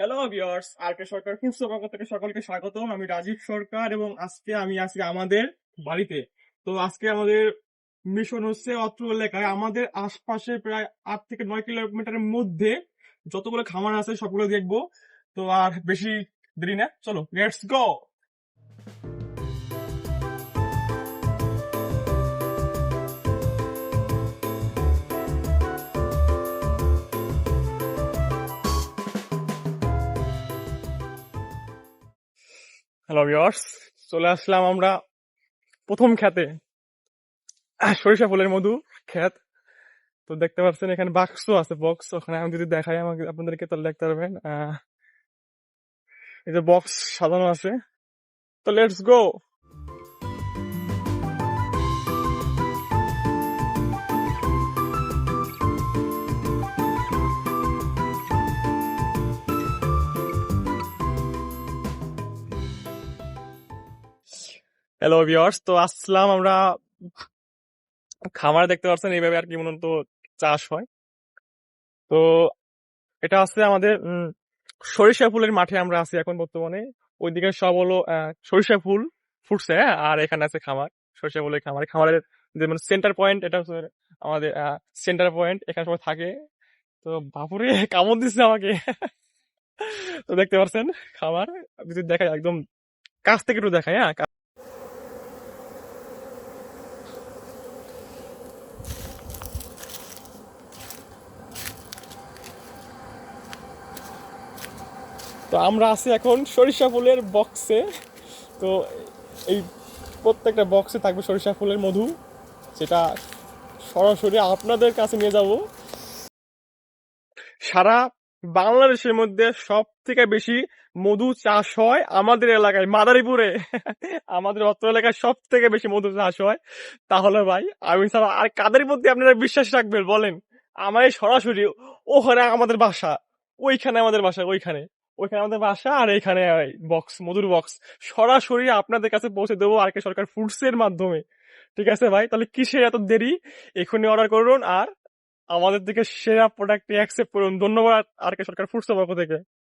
Hello viewers, আরকে সরকার food পক্ষ থেকে সকলকে স্বাগতম। আমি রাজীব সরকার এবং আজকে আমি আছি আমাদের বাড়িতে। তো আজকে আমাদের মিশন হচ্ছে অত্র এলাকায় আমাদের আশপাশে প্রায় 8 থেকে 9 কিলোমিটারের মধ্যে যতগুলো খামার আছে সবগুলো দেখবো। তো আর বেশি দেরি না, চলো লেটস গো। হ্যালো ভিউয়ার্স, চলে আসলাম আমরা প্রথম খেতে, সরিষা ফুলের মধু খেত। তো দেখতে পাচ্ছেন এখানে বাক্স আছে, বক্স। ওখানে আমি যদি দেখাই আমাকে আপনাদেরকে তাহলে দেখতে পারবেন। এই যে বক্স সাজানো আছে, তো লেটস গো। হ্যালো ভিউয়ার্স, তো আসলাম আমরা খামার। দেখতে পাচ্ছেন এইভাবে আর কি মূলত চাষ হয়। তো এটা আছে আমাদের সরিষা ফুলের মাঠে আমরা আছি এখন বর্তমানে। ওইদিকে সব হলো সরিষা ফুল ফুটছে, হ্যাঁ? আর এখানে আছে খামার, সরিষা ফুলের খামার। খামারের যে মানে সেন্টার পয়েন্ট, এটা হচ্ছে আমাদের সেন্টার পয়েন্ট। এখানে সবাই থাকে। তো বাপুরে কামড় দিচ্ছে আমাকে। তো দেখতে পাচ্ছেন খামার, যদি দেখাই একদম কাছ থেকে একটু দেখাই, হ্যাঁ। তো আমরা আছি এখন সরিষা ফুলের বক্সে। তো এই প্রত্যেকটা বক্সে থাকবে সরিষা ফুলের মধু, যেটা সরাসরি আপনাদের কাছে নিয়ে যাব। সারা বাংলাদেশের মধ্যে সব থেকে বেশি মধু চাষ হয় আমাদের এলাকায়, মাদারীপুরে। আমাদের অত্র এলাকায় সব থেকে বেশি মধু চাষ হয়। তাহলে ভাই আমি ছাড়া আর কাদের মধ্যে আপনারা বিশ্বাস রাখবেন বলেন? আমার এই সরাসরি ওখানে আমাদের বাসা, ওইখানে আমাদের বাসা, ওইখানে ওইখানে আমাদের বাসা, আর এইখানে বক্স, মধুর বক্স সরাসরি আপনাদের কাছে পৌঁছে দেবো আর কে সরকার ফুডস এর মাধ্যমে। ঠিক আছে ভাই, তাহলে কিসের এত দেরি? এখনই অর্ডার করুন আর আমাদের থেকে সেরা প্রোডাক্টটি অ্যাকসেপ্ট করুন। ধন্যবাদ আর কে সরকার ফুডস পক্ষ থেকে।